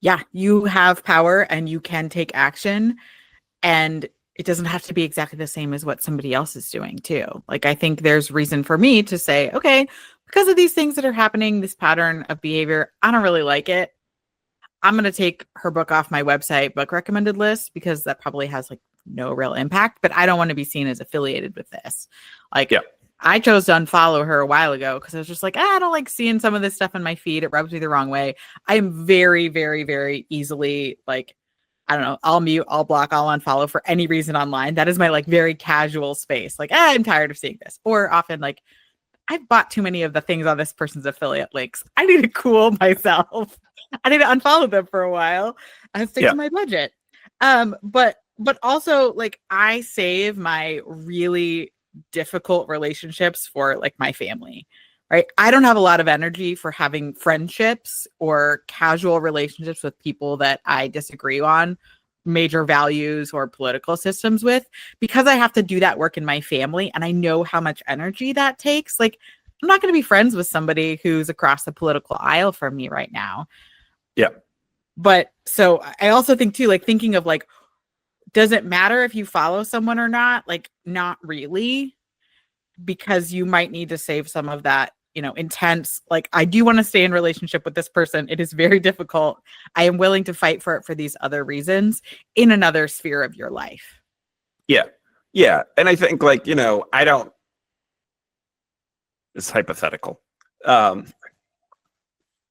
Yeah, you have power and you can take action, and it doesn't have to be exactly the same as what somebody else is doing too. Like, I think there's reason for me to say, okay, because of these things that are happening, this pattern of behavior, I don't really like it. I'm going to take her book off my website book recommended list because that probably has like no real impact, but I don't want to be seen as affiliated with this. Like, yeah. I chose to unfollow her a while ago because I was just like, I don't like seeing some of this stuff in my feed. It rubs me the wrong way. I am very, very, very easily like, I don't know, I'll mute, I'll block, I'll unfollow for any reason online. That is my like very casual space. Like, I'm tired of seeing this. Or often like, I've bought too many of the things on this person's affiliate links. I need to cool myself. I need to unfollow them for a while and stick to my budget. But also like I save my really difficult relationships for like my family, right? I don't have a lot of energy for having friendships or casual relationships with people that I disagree on major values or political systems with, because I have to do that work in my family and I know how much energy that takes. Like, I'm not going to be friends with somebody who's across the political aisle from me right now. Yeah. But so I also think too, like thinking of like, does it matter if you follow someone or not? Like, not really, because you might need to save some of that, you know, intense, like, I do want to stay in relationship with this person. It is very difficult. I am willing to fight for it for these other reasons in another sphere of your life. Yeah. Yeah. And I think like, you know, it's hypothetical. But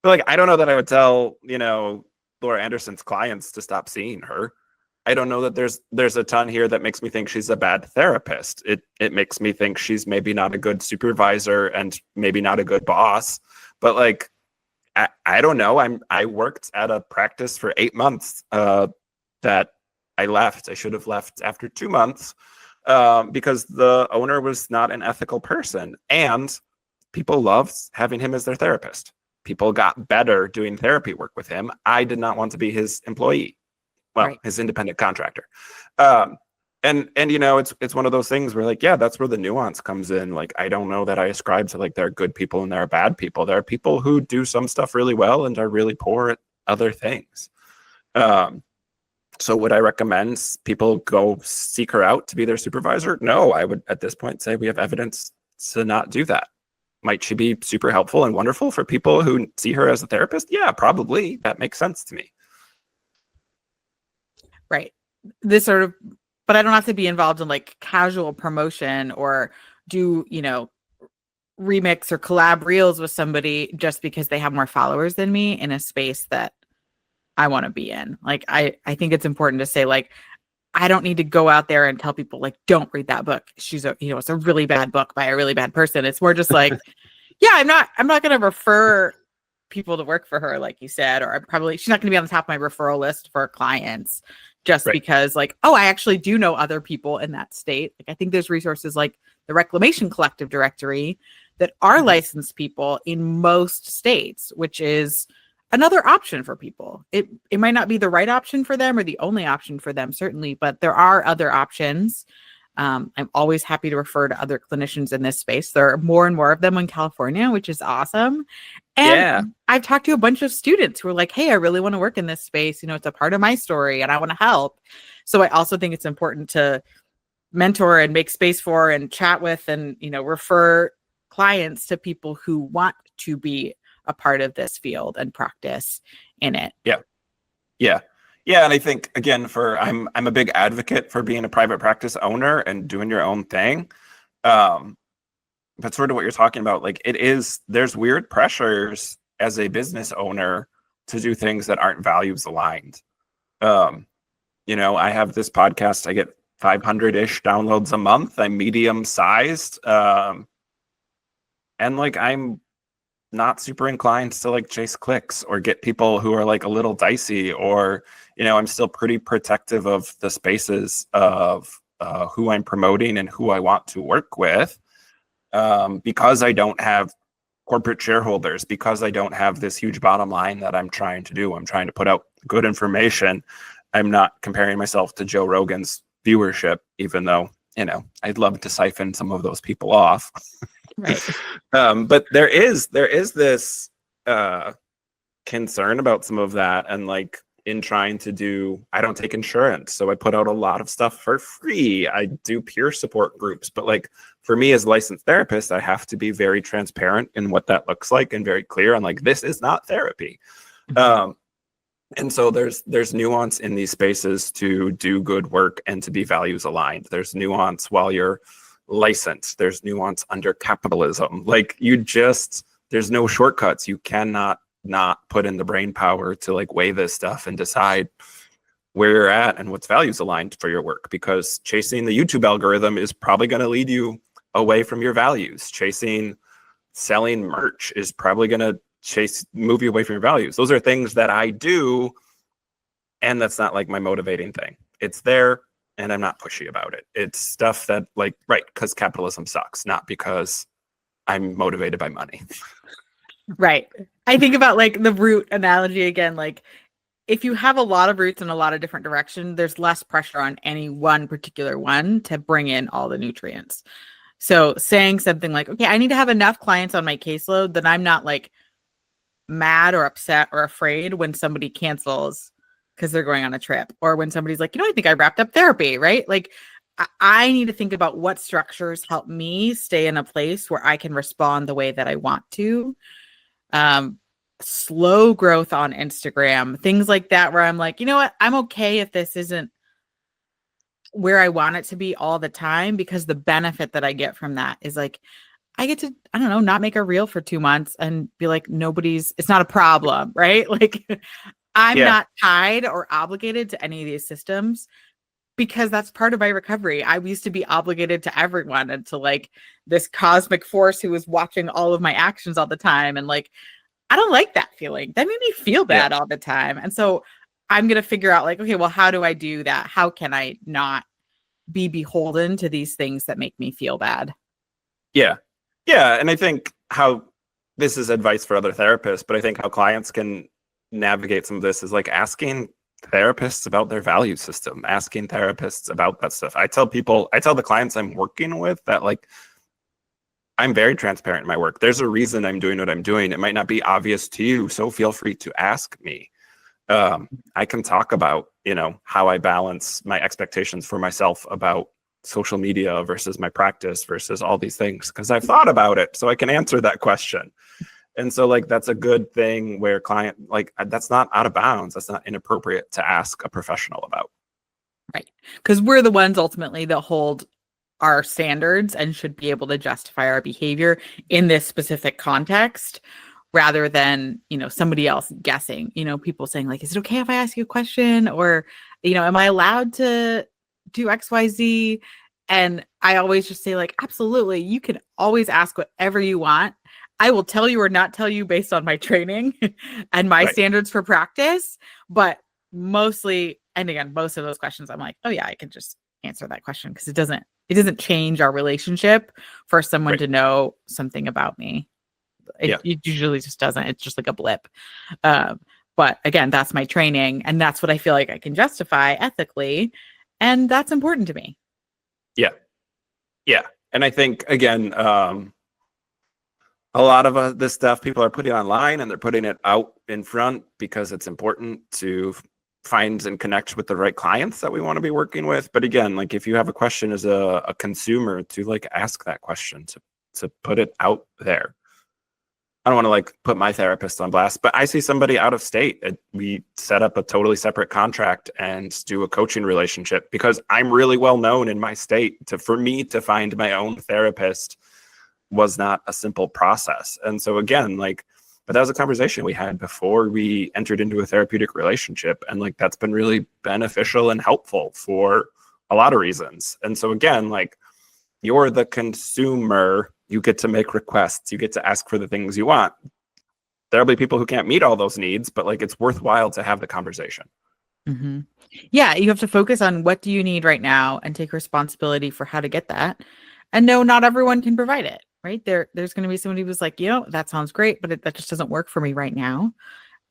like, I don't know that I would tell, you know, Laura Anderson's clients to stop seeing her. I don't know that there's a ton here that makes me think she's a bad therapist. It makes me think she's maybe not a good supervisor and maybe not a good boss. But like, I don't know. I worked at a practice for 8 months that I left. I should have left after 2 months because the owner was not an ethical person, and people loved having him as their therapist. People got better doing therapy work with him. I did not want to be his employee. Well, right. His independent contractor. And you know, it's one of those things where like, yeah, that's where the nuance comes in. Like, I don't know that I ascribe to like there are good people and there are bad people. There are people who do some stuff really well and are really poor at other things. So would I recommend people go seek her out to be their supervisor? No, I would at this point say we have evidence to not do that. Might she be super helpful and wonderful for people who see her as a therapist? Yeah, probably. That makes sense to me. Right. This sort of, but I don't have to be involved in like casual promotion or do, you know, remix or collab reels with somebody just because they have more followers than me in a space that I want to be in. Like, I think it's important to say, like, I don't need to go out there and tell people like, don't read that book. She's a, you know, it's a really bad book by a really bad person. It's more just like, yeah, I'm not going to refer people to work for her, like you said, or she's not going to be on the top of my referral list for clients just because like, oh, I actually do know other people in that state. Like, I think there's resources like the Reclamation Collective directory that are licensed people in most states, which is another option for people. It might not be the right option for them or the only option for them, certainly, but there are other options. I'm always happy to refer to other clinicians in this space. There are more and more of them in California, which is awesome. And I've talked to a bunch of students who are like, hey, I really want to work in this space. You know, it's a part of my story and I want to help. So I also think it's important to mentor and make space for and chat with and, you know, refer clients to people who want to be a part of this field and practice in it. Yeah. Yeah. Yeah. And I think, again, I'm a big advocate for being a private practice owner and doing your own thing. But sort of what you're talking about, like there's weird pressures as a business owner to do things that aren't values aligned. You know, I have this podcast, I get 500-ish downloads a month. I'm medium sized. And like, I'm not super inclined to like chase clicks or get people who are like a little dicey, or, you know, I'm still pretty protective of the spaces of who I'm promoting and who I want to work with. Because I don't have corporate shareholders, because I don't have this huge bottom line that I'm trying to do. I'm trying to put out good information. I'm not comparing myself to Joe Rogan's viewership, even though, I'd love to siphon some of those people off. Right. But there is this concern about some of that. And like in trying to do, I don't take insurance, so I put out a lot of stuff for free. I do peer support groups, but like for me as a licensed therapist, I have to be very transparent in what that looks like and very clear on like, this is not therapy. And so there's nuance in these spaces to do good work and to be values aligned. There's nuance while you're licensed. There's nuance under capitalism. Like there's no shortcuts. You cannot not put in the brain power to like weigh this stuff and decide where you're at and what's values aligned for your work, because chasing the YouTube algorithm is probably going to lead you away from your values. Chasing selling merch is probably going to move you away from your values. Those are things that I do, and that's not like my motivating thing. It's there and I'm not pushy about it. It's stuff that like, right, because capitalism sucks, not because I'm motivated by money. Right. I think about like the root analogy again. Like if you have a lot of roots in a lot of different directions, there's less pressure on any one particular one to bring in all the nutrients. So saying something like, okay, I need to have enough clients on my caseload that I'm not like mad or upset or afraid when somebody cancels because they're going on a trip, or when somebody's like, I think I wrapped up therapy, right? Like I need to think about what structures help me stay in a place where I can respond the way that I want to. Slow growth on Instagram, things like that, where I'm like, what, I'm okay if this isn't where I want it to be all the time, because the benefit that I get from that is like, I get to, I don't know, not make a reel for 2 months and be like, it's not a problem, right? Like I'm not tied or obligated to any of these systems, because that's part of my recovery. I used to be obligated to everyone and to like this cosmic force who was watching all of my actions all the time. And like, I don't like that feeling. That made me feel bad all the time. And so I'm going to figure out like, okay, well, how do I do that? How can I not be beholden to these things that make me feel bad? Yeah. Yeah. And I think how this is advice for other therapists, but I think how clients can navigate some of this is like asking therapists about their value system, asking therapists about that stuff. I tell the clients I'm working with that like, I'm very transparent in my work. There's a reason I'm doing what I'm doing. It might not be obvious to you, so feel free to ask me. I can talk about, how I balance my expectations for myself about social media versus my practice versus all these things, because I've thought about it, so I can answer that question. And so like, that's a good thing where client, like that's not out of bounds. That's not inappropriate to ask a professional about. Right. Because we're the ones ultimately that hold our standards and should be able to justify our behavior in this specific context, rather than, somebody else guessing, people saying like, is it okay if I ask you a question? Or, am I allowed to do XYZ? And I always just say like, absolutely. You can always ask whatever you want. I will tell you or not tell you based on my training and my standards for practice. But mostly, and again, most of those questions, I'm like, oh yeah, I can just answer that question, because it doesn't change our relationship for someone to know something about me. It usually just doesn't. It's just like a blip. But again, that's my training, and that's what I feel like I can justify ethically. And that's important to me. Yeah. Yeah. And I think, again, a lot of this stuff people are putting online, and they're putting it out in front because it's important to find and connect with the right clients that we want to be working with. But again, like if you have a question as a consumer, to like ask that question, to put it out there. I don't want to like put my therapist on blast, but I see somebody out of state. We set up a totally separate contract and do a coaching relationship, because I'm really well known in my state. For me to find my own therapist was not a simple process. And so again, like, but that was a conversation we had before we entered into a therapeutic relationship. And like, that's been really beneficial and helpful for a lot of reasons. And so again, like, you're the consumer, you get to make requests, you get to ask for the things you want. There'll be people who can't meet all those needs, but like, it's worthwhile to have the conversation. Mm-hmm. Yeah. You have to focus on what do you need right now and take responsibility for how to get that. And no, not everyone can provide it. Right. There's going to be somebody who's like, that sounds great, but that just doesn't work for me right now.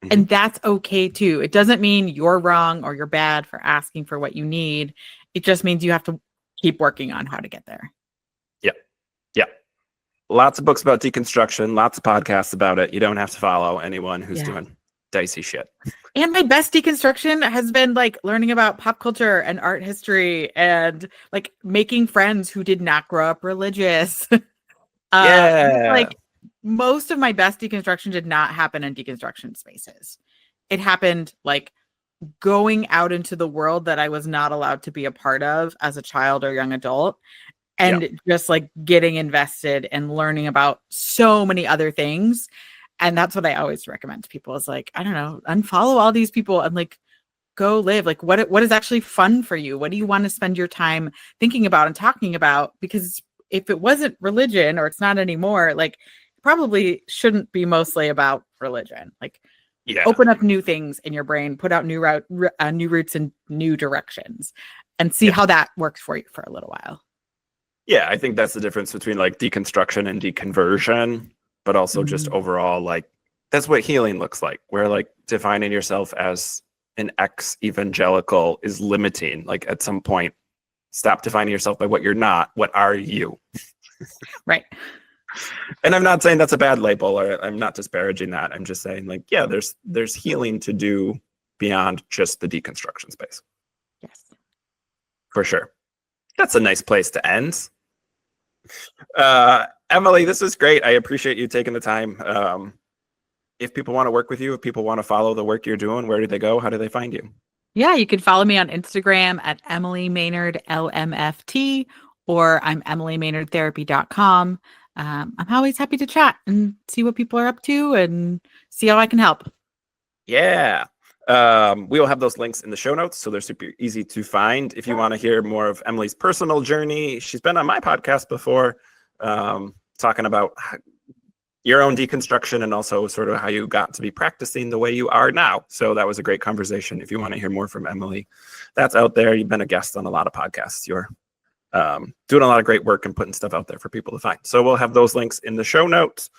Mm-hmm. And that's okay too. It doesn't mean you're wrong or you're bad for asking for what you need. It just means you have to keep working on how to get there. Yeah. Yeah. Lots of books about deconstruction, lots of podcasts about it. You don't have to follow anyone who's doing dicey shit. And my best deconstruction has been like learning about pop culture and art history and like making friends who did not grow up religious. Like most of my best deconstruction did not happen in deconstruction spaces. It happened like going out into the world that I was not allowed to be a part of as a child or young adult. And just like getting invested and learning about so many other things. And that's what I always recommend to people is like, I don't know, unfollow all these people and like go live. Like what is actually fun for you? What do you want to spend your time thinking about and talking about? Because if it wasn't religion or it's not anymore, like probably shouldn't be mostly about religion. Like open up new things in your brain, put out new routes and new directions and see how that works for you for a little while. Yeah, I think that's the difference between like deconstruction and deconversion, but also just overall, like that's what healing looks like, where like defining yourself as an ex-evangelical is limiting. Like at some point, stop defining yourself by what you're not. What are you? Right. And I'm not saying that's a bad label, or I'm not disparaging that. I'm just saying like, yeah, there's healing to do beyond just the deconstruction space. Yes. For sure. That's a nice place to end. Emily, this was great. I appreciate you taking the time. If people want to work with you, if people want to follow the work you're doing, where do they go? How do they find you? Yeah, you can follow me on Instagram at Emily Maynard LMFT, or I'm EmilyMaynardTherapy.com. I'm always happy to chat and see what people are up to and see how I can help. Yeah. We will have those links in the show notes, so they're super easy to find. If you want to hear more of Emily's personal journey, she's been on my podcast before, talking about your own deconstruction and also sort of how you got to be practicing the way you are now. So that was a great conversation. If you want to hear more from Emily, that's out there. You've been a guest on a lot of podcasts. You're doing a lot of great work and putting stuff out there for people to find. So we'll have those links in the show notes.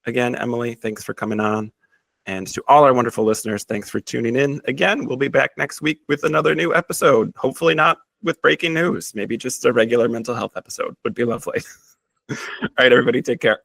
Again, Emily, thanks for coming on. And to all our wonderful listeners, thanks for tuning in. Again, we'll be back next week with another new episode. Hopefully not with breaking news. Maybe just a regular mental health episode would be lovely. All right, everybody, take care.